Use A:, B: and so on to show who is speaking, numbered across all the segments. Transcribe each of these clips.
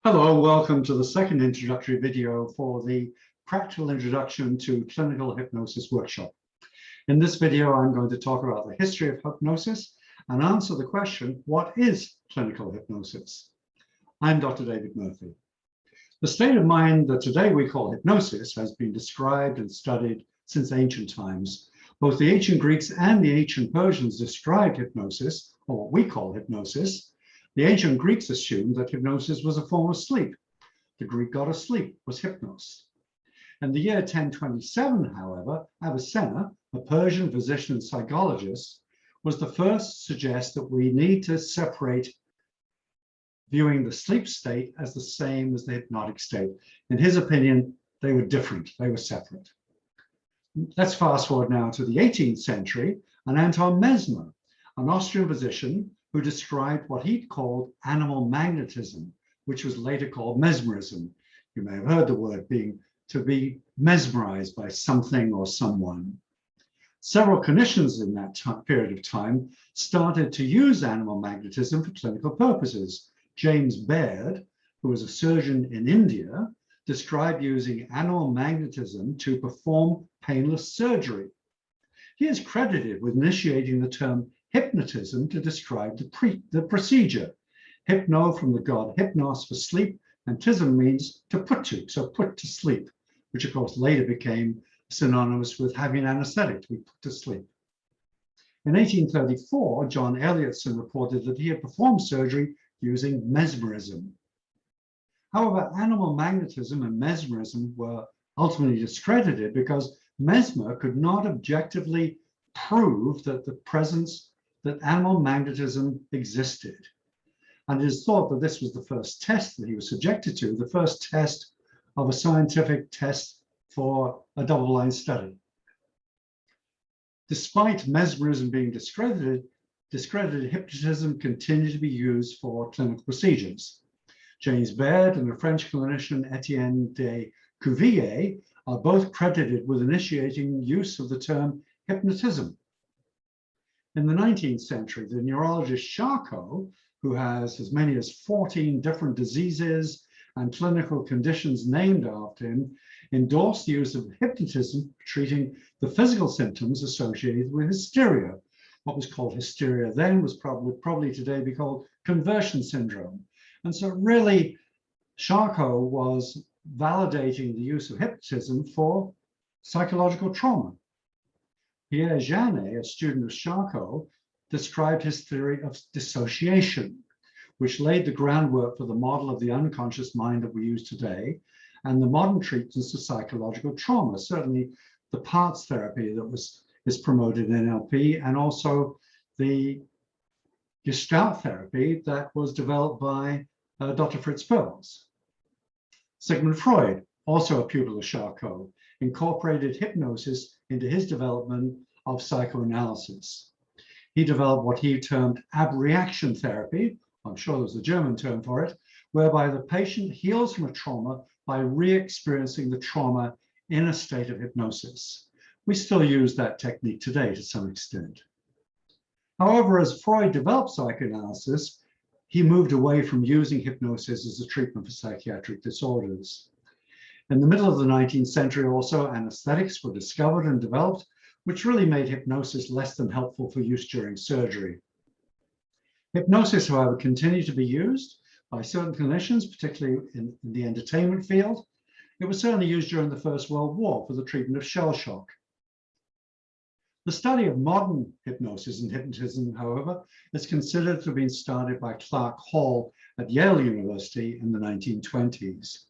A: Hello, welcome to the second introductory video for the Practical Introduction to Clinical Hypnosis Workshop. In this video, I'm going to talk about the history of hypnosis and answer the question, what is clinical hypnosis? I'm Dr. David Murphy. The state of mind that today we call hypnosis has been described and studied since ancient times. Both the ancient Greeks and the ancient Persians described hypnosis, or what we call hypnosis. The ancient Greeks assumed that hypnosis was a form of sleep. The Greek god of sleep was Hypnos. In the year 1027, however, Avicenna, a Persian physician and psychologist, was the first to suggest that we need to separate viewing the sleep state as the same as the hypnotic state. In his opinion, they were different, they were separate. Let's fast forward now to the 18th century, and Anton Mesmer, an Austrian physician who described what he called animal magnetism, which was later called mesmerism. You may have heard the word being to be mesmerized by something or someone. Several clinicians in that period of time started to use animal magnetism for clinical purposes. James Baird, who was a surgeon in India, described using animal magnetism to perform painless surgery. He is credited with initiating the term hypnotism to describe the procedure. Hypno from the god Hypnos for sleep, and tism means to put to, so put to sleep, which of course later became synonymous with having anesthetic, to be put to sleep. In 1834, John Elliotson reported that he had performed surgery using mesmerism. However, animal magnetism and mesmerism were ultimately discredited because Mesmer could not objectively prove that that animal magnetism existed. And it is thought that this was the first test that he was subjected to, the first test of a scientific test for a double-blind study. Despite mesmerism being discredited, hypnotism continued to be used for clinical procedures. James Baird and the French clinician Etienne de Cuvier are both credited with initiating use of the term hypnotism. In the 19th century, the neurologist Charcot, who has as many as 14 different diseases and clinical conditions named after him, endorsed the use of hypnotism for treating the physical symptoms associated with hysteria. What was called hysteria then was probably today be called conversion syndrome. And so really, Charcot was validating the use of hypnotism for psychological trauma. Pierre Janet, a student of Charcot, described his theory of dissociation, which laid the groundwork for the model of the unconscious mind that we use today, and the modern treatments of psychological trauma, certainly the parts therapy that is promoted in NLP, and also the Gestalt therapy that was developed by Dr. Fritz Perls. Sigmund Freud, also a pupil of Charcot, incorporated hypnosis into his development of psychoanalysis. He developed what he termed abreaction therapy, I'm sure there's a German term for it, whereby the patient heals from a trauma by re-experiencing the trauma in a state of hypnosis. We still use that technique today to some extent. However, as Freud developed psychoanalysis, he moved away from using hypnosis as a treatment for psychiatric disorders. In the middle of the 19th century also, anesthetics were discovered and developed, which really made hypnosis less than helpful for use during surgery. Hypnosis, however, continued to be used by certain clinicians, particularly in the entertainment field. It was certainly used during the First World War for the treatment of shell shock. The study of modern hypnosis and hypnotism, however, is considered to have been started by Clark Hall at Yale University in the 1920s.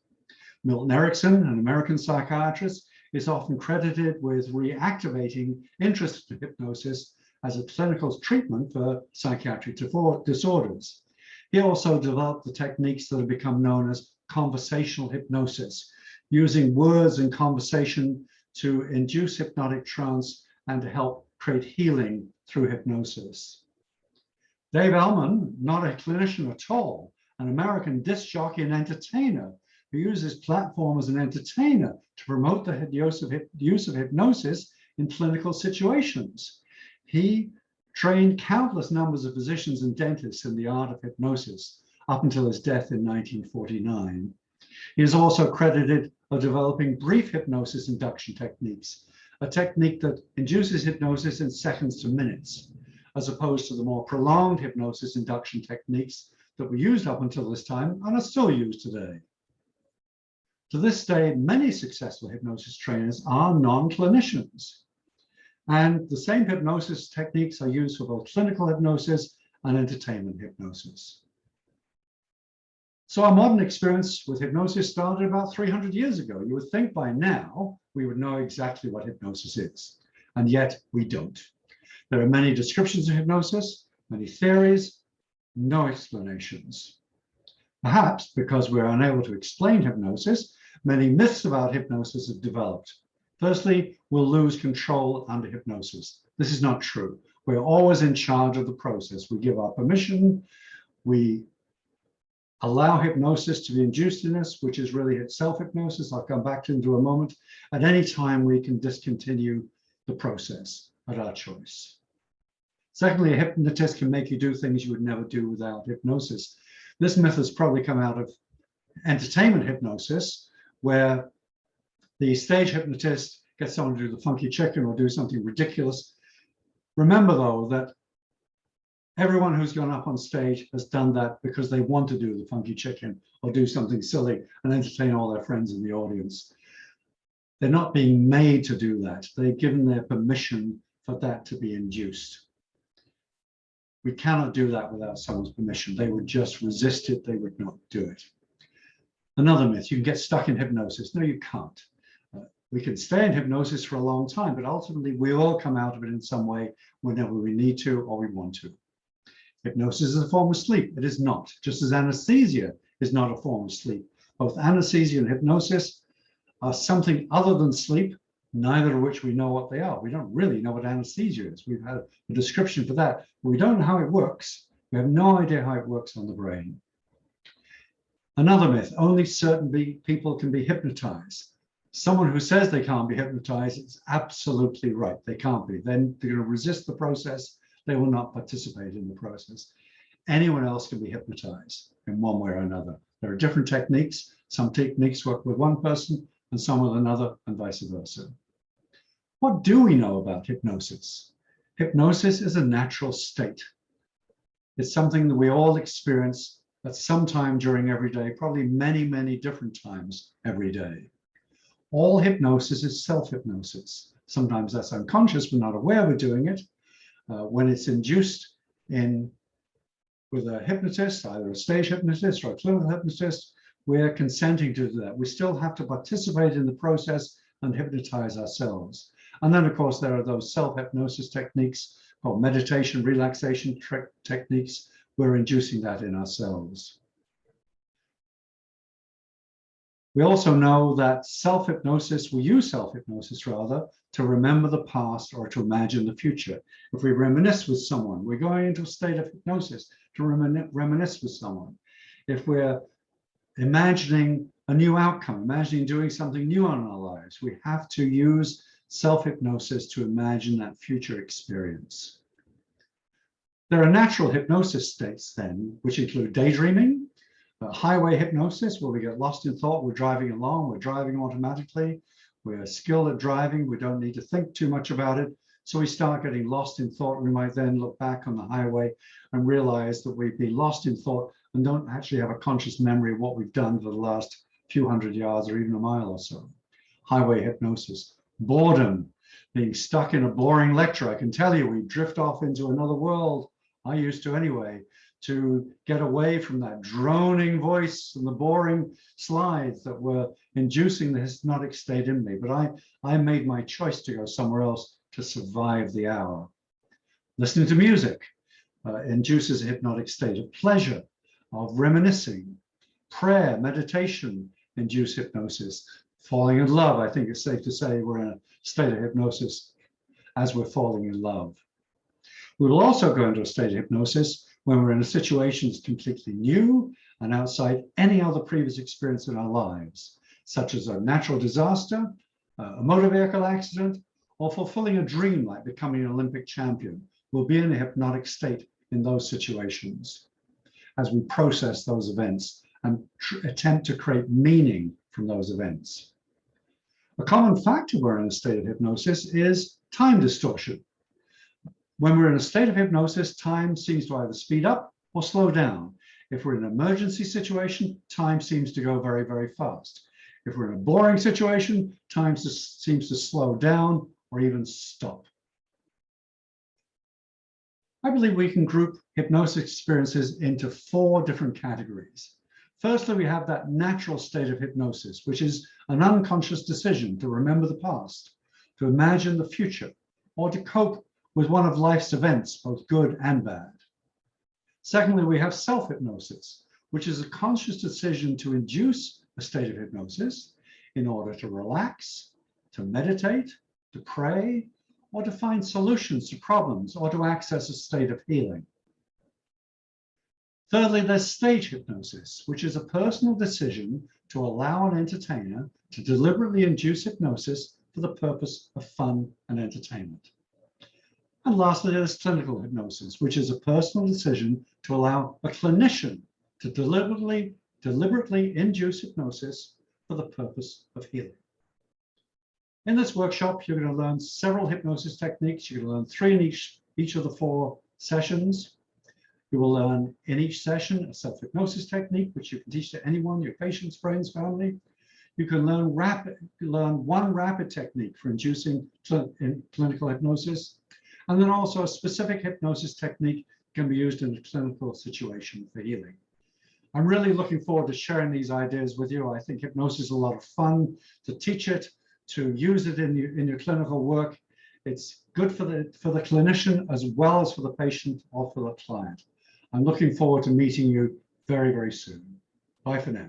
A: Milton Erickson, an American psychiatrist, is often credited with reactivating interest in hypnosis as a clinical treatment for psychiatric disorders. He also developed the techniques that have become known as conversational hypnosis, using words and conversation to induce hypnotic trance and to help create healing through hypnosis. Dave Ellman, not a clinician at all, an American disc jockey and entertainer who uses his platform as an entertainer to promote the use of hypnosis in clinical situations. He trained countless numbers of physicians and dentists in the art of hypnosis, up until his death in 1949. He is also credited of developing brief hypnosis induction techniques, a technique that induces hypnosis in seconds to minutes, as opposed to the more prolonged hypnosis induction techniques that were used up until this time and are still used today. To this day, many successful hypnosis trainers are non-clinicians, and the same hypnosis techniques are used for both clinical hypnosis and entertainment hypnosis. So our modern experience with hypnosis started about 300 years ago. You would think by now we would know exactly what hypnosis is, and yet we don't. There are many descriptions of hypnosis, many theories, no explanations. Perhaps because we're unable to explain hypnosis, many myths about hypnosis have developed. Firstly, we'll lose control under hypnosis. This is not true. We're always in charge of the process. We give our permission, we allow hypnosis to be induced in us, which is really self-hypnosis. I'll come back to it in a moment. At any time, we can discontinue the process at our choice. Secondly, a hypnotist can make you do things you would never do without hypnosis. This myth has probably come out of entertainment hypnosis, where the stage hypnotist gets someone to do the funky chicken or do something ridiculous. Remember, though, that everyone who's gone up on stage has done that because they want to do the funky chicken or do something silly and entertain all their friends in the audience. They're not being made to do that. They've given their permission for that to be induced. We cannot do that without someone's permission. They would just resist it. They would not do it. Another myth, you can get stuck in hypnosis. No, you can't. We can stay in hypnosis for a long time, but ultimately we all come out of it in some way whenever we need to or we want to. Hypnosis is a form of sleep. It is not. Just as anesthesia is not a form of sleep. Both anesthesia and hypnosis are something other than sleep, neither of which we know what they are. We don't really know what anesthesia is. We've had a description for that, but we don't know how it works. We have no idea how it works on the brain. Another myth, only certain people can be hypnotized. Someone who says they can't be hypnotized is absolutely right. They can't be. Then they're going to resist the process. They will not participate in the process. Anyone else can be hypnotized in one way or another. There are different techniques. Some techniques work with one person and some with another, and vice versa. What do we know about hypnosis? Hypnosis is a natural state. It's something that we all experience at some time during every day, probably many, many different times every day. All hypnosis is self-hypnosis. Sometimes that's unconscious, we're not aware we're doing it. When it's induced with a hypnotist, either a stage hypnotist or a clinical hypnotist, we're consenting to do that. We still have to participate in the process and hypnotize ourselves. And then, of course, there are those self-hypnosis techniques called meditation, relaxation techniques. We're inducing that in ourselves. We also know that self-hypnosis, we use self-hypnosis rather, to remember the past or to imagine the future. If we reminisce with someone, we're going into a state of hypnosis to reminisce with someone. If we're imagining a new outcome, imagining doing something new in our lives, we have to use self-hypnosis to imagine that future experience. There are natural hypnosis states then, which include daydreaming, highway hypnosis, where we get lost in thought, we're driving along, we're driving automatically, we're skilled at driving, we don't need to think too much about it, so we start getting lost in thought. We might then look back on the highway and realize that we've been lost in thought and don't actually have a conscious memory of what we've done for the last few hundred yards or even a mile or so. Highway hypnosis. Boredom, being stuck in a boring lecture. I can tell you, we drift off into another world. I used to anyway, to get away from that droning voice and the boring slides that were inducing the hypnotic state in me. But I made my choice to go somewhere else to survive the hour. Listening to music induces a hypnotic state of pleasure, of reminiscing. Prayer, meditation induce hypnosis. Falling in love, I think it's safe to say we're in a state of hypnosis as we're falling in love. We will also go into a state of hypnosis when we're in a situation that's completely new and outside any other previous experience in our lives, such as a natural disaster, a motor vehicle accident, or fulfilling a dream like becoming an Olympic champion. We'll be in a hypnotic state in those situations. as we process those events and attempt to create meaning from those events. A common factor when we're in a state of hypnosis is time distortion. When we're in a state of hypnosis, time seems to either speed up or slow down. If we're in an emergency situation, time seems to go very, very fast. If we're in a boring situation, time seems to slow down or even stop. I believe we can group hypnosis experiences into 4 different categories. Firstly, we have that natural state of hypnosis, which is an unconscious decision to remember the past, to imagine the future, or to cope with one of life's events, both good and bad. Secondly, we have self-hypnosis, which is a conscious decision to induce a state of hypnosis in order to relax, to meditate, to pray, or to find solutions to problems, or to access a state of healing. Thirdly, there's stage hypnosis, which is a personal decision to allow an entertainer to deliberately induce hypnosis for the purpose of fun and entertainment. And lastly, there's clinical hypnosis, which is a personal decision to allow a clinician to deliberately induce hypnosis for the purpose of healing. In this workshop, you're going to learn several hypnosis techniques. You're going to learn 3 in each of the 4 sessions. You will learn in each session a self-hypnosis technique, which you can teach to anyone, your patients, friends, family. You can learn one rapid technique for inducing clinical hypnosis, and then also a specific hypnosis technique can be used in a clinical situation for healing. I'm really looking forward to sharing these ideas with you. I think hypnosis is a lot of fun to teach it, to use it in your clinical work. It's good for the clinician as well as for the patient or for the client. I'm looking forward to meeting you very, very soon. Bye for now.